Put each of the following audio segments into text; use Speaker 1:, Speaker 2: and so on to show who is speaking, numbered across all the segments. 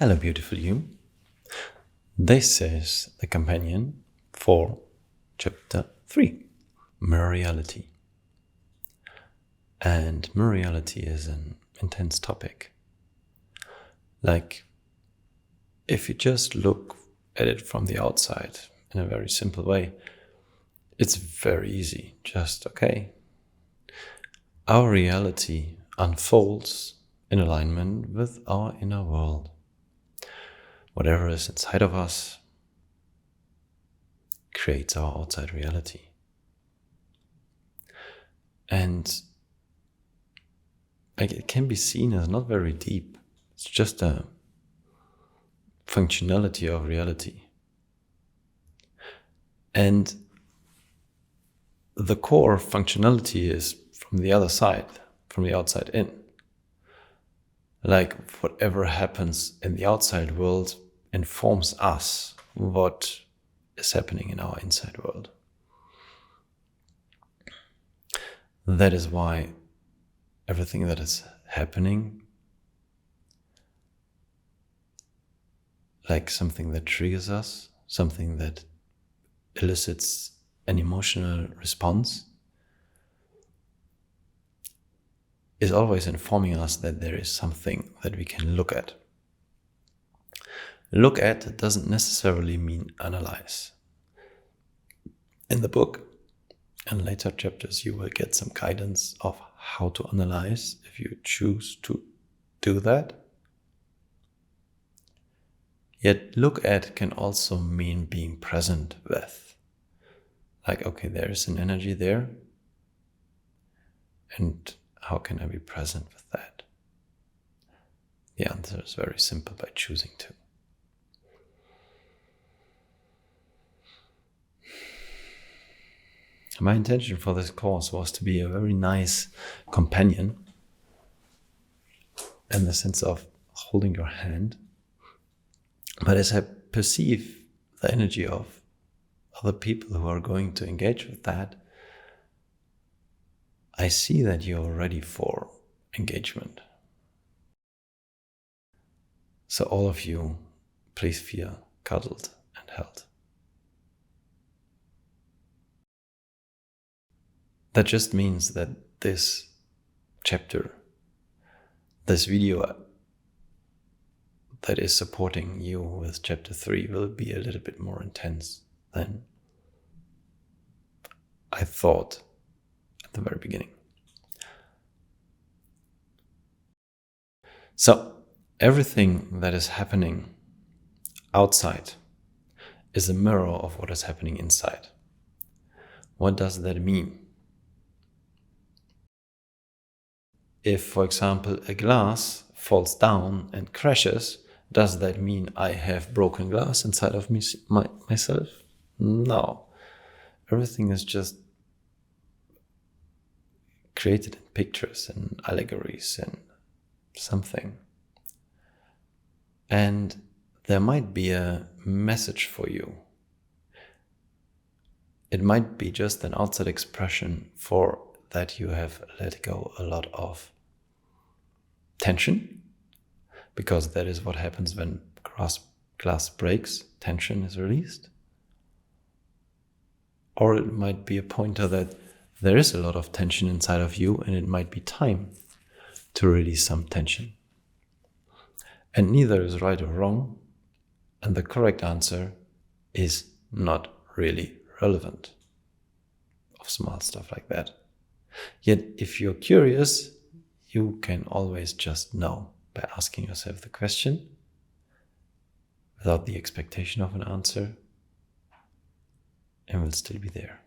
Speaker 1: Hello, beautiful you. This is the companion for chapter 3, Mirror Reality. And mirror reality is an intense topic. Like, if you just look at it from the outside in a very simple way, it's very easy. Just, okay, our reality unfolds in alignment with our inner world. Whatever is inside of us creates our outside reality. And it can be seen as not very deep. It's just a functionality of reality. And the core functionality is from the other side, from the outside in. Like whatever happens in the outside world informs us what is happening in our inside world. That is why everything that is happening, like something that triggers us, something that elicits an emotional response, is always informing us that there is something that we can look at. Look at doesn't necessarily mean analyze. In the book and later chapters, you will get some guidance of how to analyze if you choose to do that. Yet look at can also mean being present with. Like, okay, there is an energy there, and how can I be present with that? The answer is very simple: by choosing to. My intention for this course was to be a very nice companion in the sense of holding your hand. But as I perceive the energy of other people who are going to engage with that, I see that you're ready for engagement. So all of you, please feel cuddled and held. That just means that this chapter, this video that is supporting you with chapter 3 will be a little bit more intense than I thought at the very beginning. So, everything that is happening outside is a mirror of what is happening inside. What does that mean? If, for example, a glass falls down and crashes, does that mean I have broken glass inside of myself? No. Everything is just created in pictures and allegories and something. And there might be a message for you. It might be just an outside expression for that you have let go a lot of tension, because that is what happens when glass breaks, tension is released. Or it might be a pointer that there is a lot of tension inside of you and it might be time to release some tension. And neither is right or wrong, and the correct answer is not really relevant of small stuff like that. Yet if you're curious, you can always just know by asking yourself the question without the expectation of an answer, and will still be there.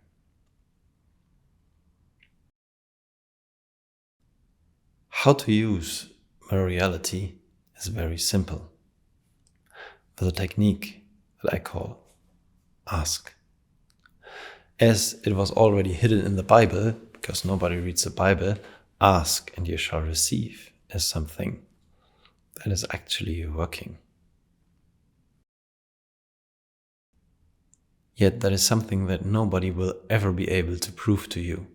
Speaker 1: How to use mirror reality is very simple, with a technique that I call ask. As it was already hidden in the Bible, because nobody reads the Bible, ask and you shall receive is something that is actually working. Yet that is something that nobody will ever be able to prove to you.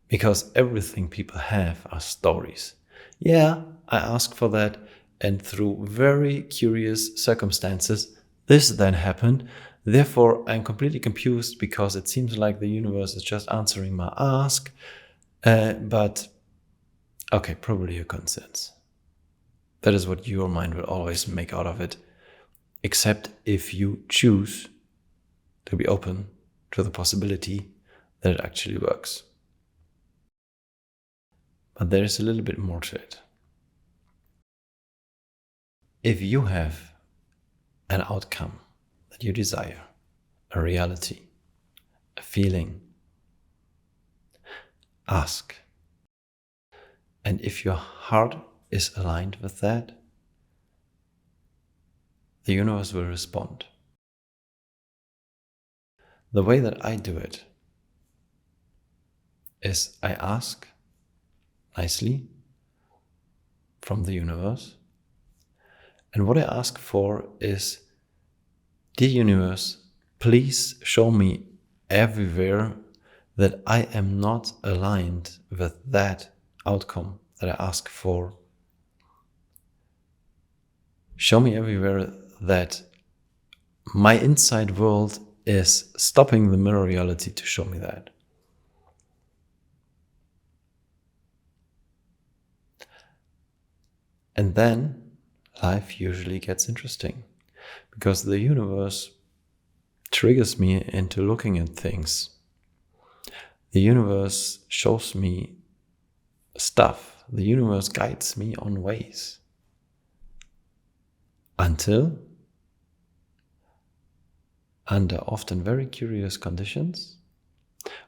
Speaker 1: Because everything people have are stories. Yeah, I ask for that and through very curious circumstances, this then happened. Therefore, I'm completely confused because it seems like the universe is just answering my ask. But, okay, probably a coincidence. That is what your mind will always make out of it, except if you choose to be open to the possibility that it actually works. But there is a little bit more to it. If you have an outcome that you desire, a reality, a feeling, ask. And if your heart is aligned with that, the universe will respond. The way that I do it is I ask nicely from the universe. And what I ask for is, dear universe, please show me everywhere that I am not aligned with that outcome that I ask for. Show me everywhere that my inside world is stopping the mirror reality to show me that. And then life usually gets interesting, because the universe triggers me into looking at things. The universe shows me stuff. The universe guides me on ways. Until, under often very curious conditions,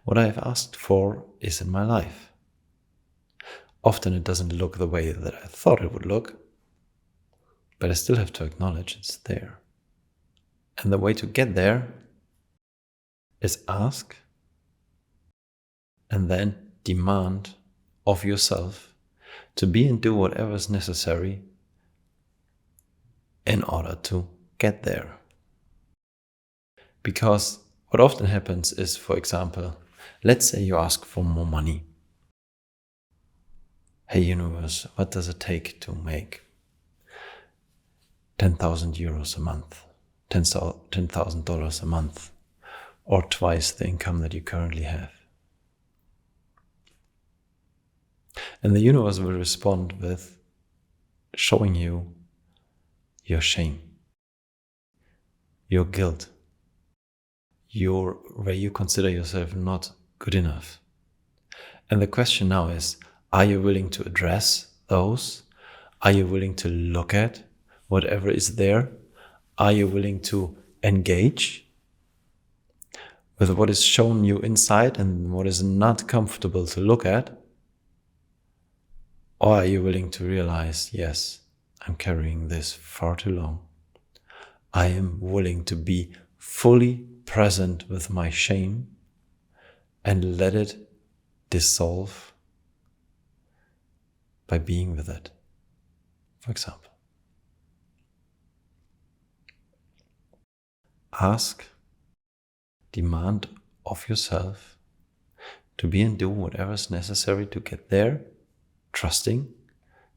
Speaker 1: what I have asked for is in my life. Often it doesn't look the way that I thought it would look, but I still have to acknowledge it's there. And the way to get there is ask and then demand of yourself to be and do whatever is necessary in order to get there. Because what often happens is, for example, let's say you ask for more money. Hey universe, what does it take to make 10,000 euros a month, $10,000 a month, or twice the income that you currently have? And the universe will respond with showing you your shame, your guilt, where you consider yourself not good enough. And the question now is, are you willing to address those? Are you willing to look at whatever is there? Are you willing to engage with what is shown you inside and what is not comfortable to look at? Or are you willing to realize, yes, I'm carrying this far too long. I am willing to be fully present with my shame and let it dissolve by being with it, for example. Ask, demand of yourself to be and do whatever is necessary to get there, trusting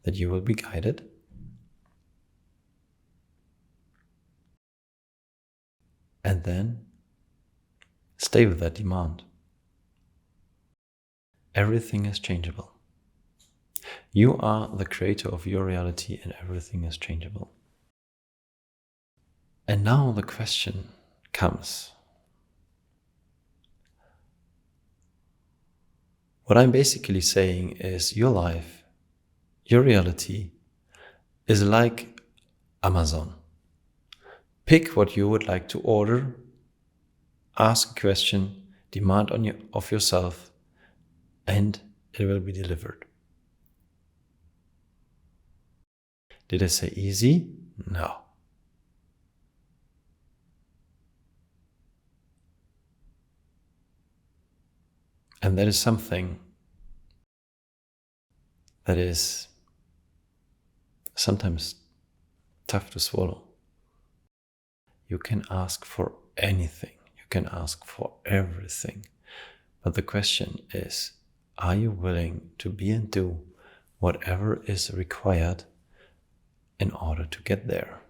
Speaker 1: that you will be guided. And then stay with that demand. Everything is changeable. You are the creator of your reality and everything is changeable. And now the question comes. What I'm basically saying is your life, your reality is like Amazon. Pick what you would like to order, ask a question, demand of yourself, and it will be delivered. Did I say easy? No. And that is something that is sometimes tough to swallow. You can ask for anything. You can ask for everything. But the question is, are you willing to be and do whatever is required in order to get there.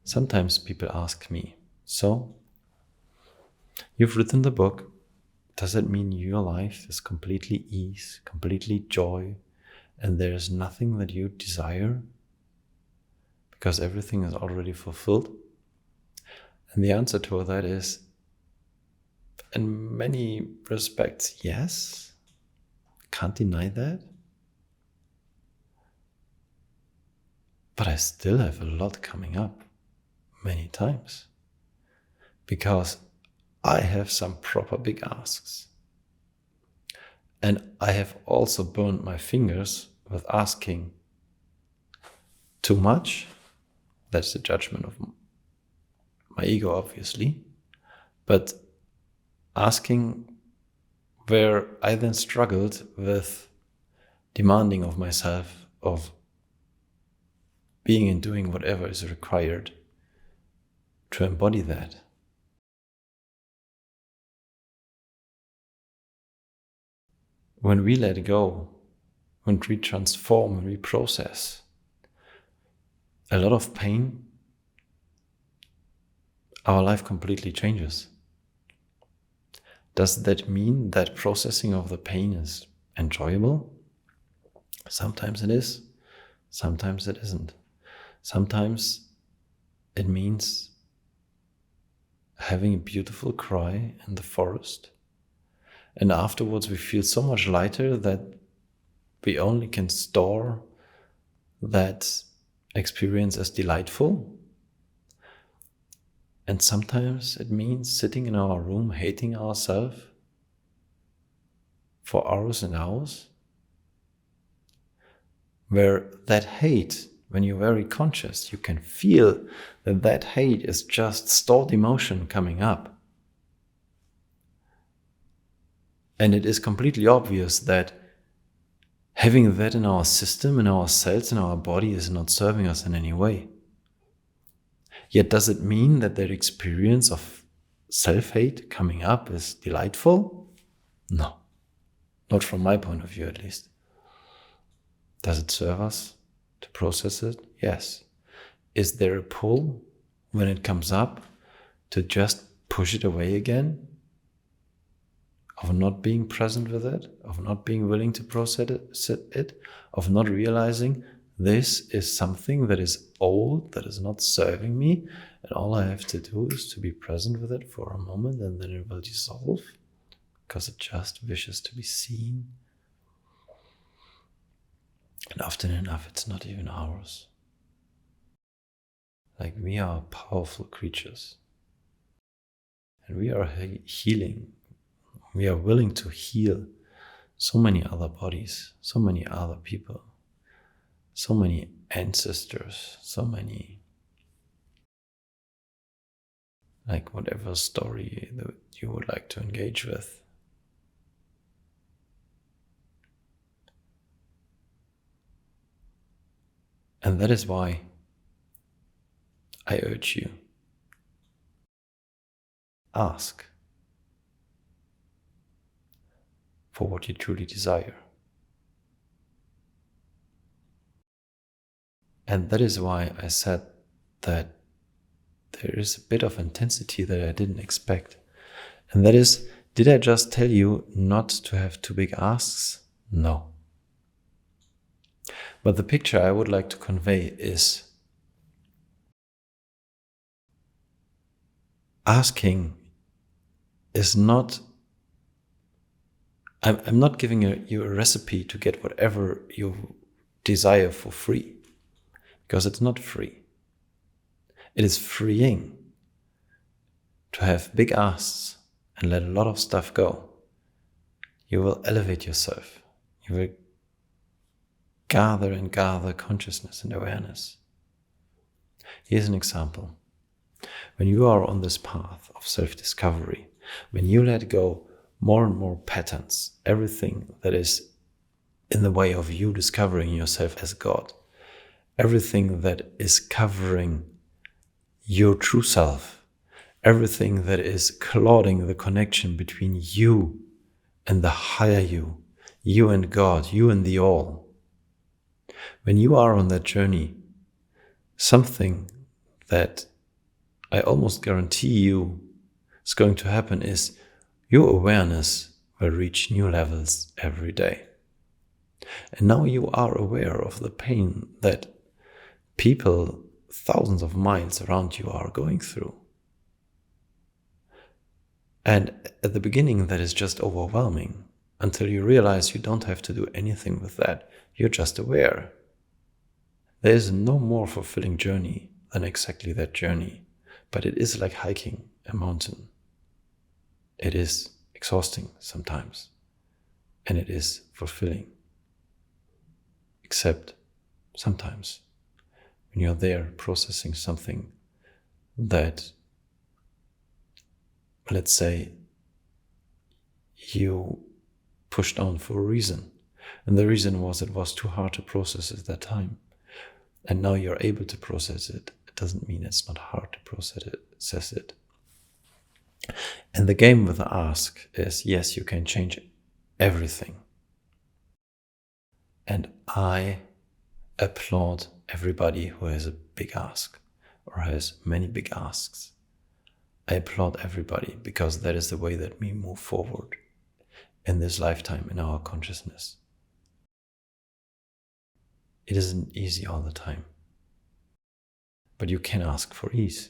Speaker 1: Sometimes people ask me, so, you've written the book, does it mean your life is completely ease, completely joy, and there's nothing that you desire? Because everything is already fulfilled? And the answer to that is, in many respects, yes. Can't deny that. But I still have a lot coming up, many times. Because I have some proper big asks. And I have also burned my fingers with asking too much. That's the judgment of my ego, obviously. But asking where I then struggled with demanding of myself, of being and doing whatever is required to embody that. When we let go, when we transform, when we process, a lot of pain, our life completely changes. Does that mean that processing of the pain is enjoyable? Sometimes it is, sometimes it isn't. Sometimes it means having a beautiful cry in the forest, and afterwards we feel so much lighter that we only can store that experience as delightful. And sometimes it means sitting in our room hating ourselves for hours and hours, where that hate, when you're very conscious, you can feel that that hate is just stored emotion coming up. And it is completely obvious that having that in our system, in our cells, in our body is not serving us in any way. Yet does it mean that that experience of self-hate coming up is delightful? No, not from my point of view at least. Does it serve us to process it? Yes. Is there a pull when it comes up to just push it away again? Of not being present with it, of not being willing to process it, of not realizing this is something that is old, that is not serving me, and all I have to do is to be present with it for a moment, and then it will dissolve because it just wishes to be seen. And often enough, it's not even ours. Like, we are powerful creatures, and we are healing. We are willing to heal so many other bodies, so many other people, so many ancestors, so many, like, whatever story that you would like to engage with. And that is why I urge you, ask for what you truly desire. And that is why I said that there is a bit of intensity that I didn't expect. And that is, did I just tell you not to have too big asks? No. But the picture I would like to convey is asking is not, I'm not giving you a recipe to get whatever you desire for free, because it's not free. It is freeing to have big asks and let a lot of stuff go. You will elevate yourself. You will gather and gather consciousness and awareness. Here's an example. When you are on this path of self-discovery, when you let go more and more patterns, everything that is in the way of you discovering yourself as God, everything that is covering your true self, everything that is clouding the connection between you and the higher you, you and God, you and the all. When you are on that journey, something that I almost guarantee you is going to happen is your awareness will reach new levels every day. And now you are aware of the pain that people thousands of miles around you are going through. And at the beginning, that is just overwhelming until you realize you don't have to do anything with that. You're just aware. There is no more fulfilling journey than exactly that journey, but it is like hiking a mountain. It is exhausting sometimes, and it is fulfilling. Except sometimes when you're there processing something that, let's say, you pushed on for a reason, and the reason was it was too hard to process at that time, and now you're able to process it. It doesn't mean it's not hard to process it. And the game with the ask is, yes, you can change everything. And I applaud everybody who has a big ask or has many big asks. I applaud everybody because that is the way that we move forward in this lifetime, in our consciousness. It isn't easy all the time, but you can ask for ease.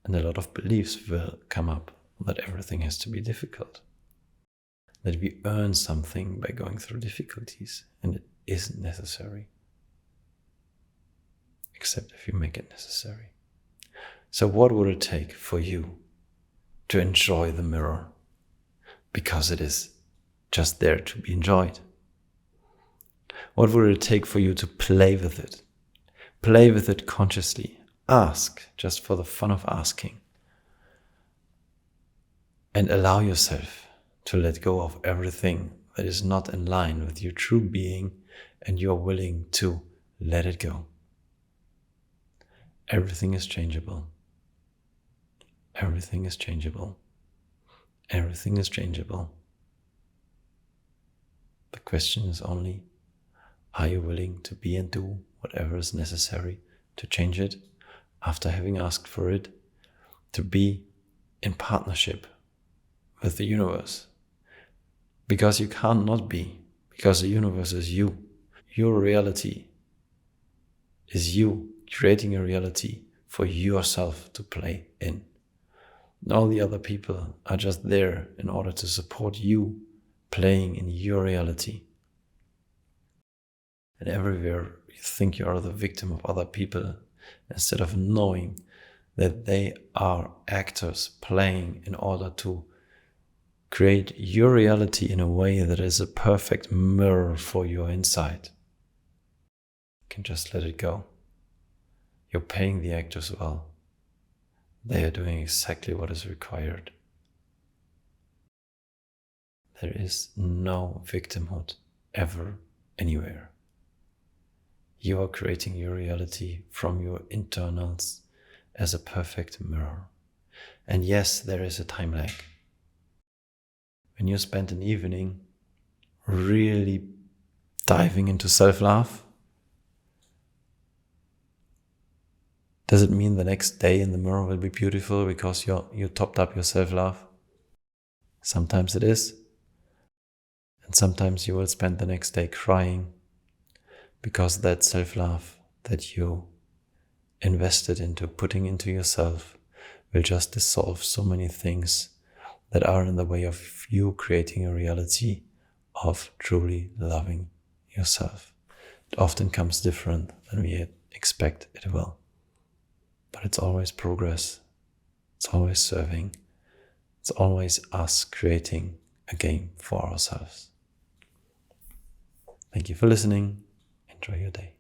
Speaker 1: And a lot of beliefs will come up that everything has to be difficult, that we earn something by going through difficulties, and it isn't necessary, except if you make it necessary. So what would it take for you to enjoy the mirror? Because it is just there to be enjoyed. What would it take for you to play with it? Play with it consciously. Ask just for the fun of asking. And allow yourself to let go of everything that is not in line with your true being, and you're willing to let it go. Everything is changeable. Everything is changeable. Everything is changeable. The question is only, are you willing to be and do whatever is necessary to change it after having asked for it, to be in partnership with the universe? Because you can't not be, because the universe is you. Your reality is you creating a reality for yourself to play in. And all the other people are just there in order to support you playing in your reality. And everywhere you think you are the victim of other people, instead of knowing that they are actors playing in order to create your reality in a way that is a perfect mirror for your inside. You can just let it go. You're paying the actors well. They are doing exactly what is required. There is no victimhood ever, anywhere. You are creating your reality from your internals as a perfect mirror. And yes, there is a time lag. When you spend an evening really diving into self-love, does it mean the next day in the mirror will be beautiful because you topped up your self-love? Sometimes it is. And sometimes you will spend the next day crying because that self-love that you invested into putting into yourself will just dissolve so many things that are in the way of you creating a reality of truly loving yourself. It often comes different than we expect it will. But it's always progress. It's always serving. It's always us creating a game for ourselves. Thank you for listening. Enjoy your day.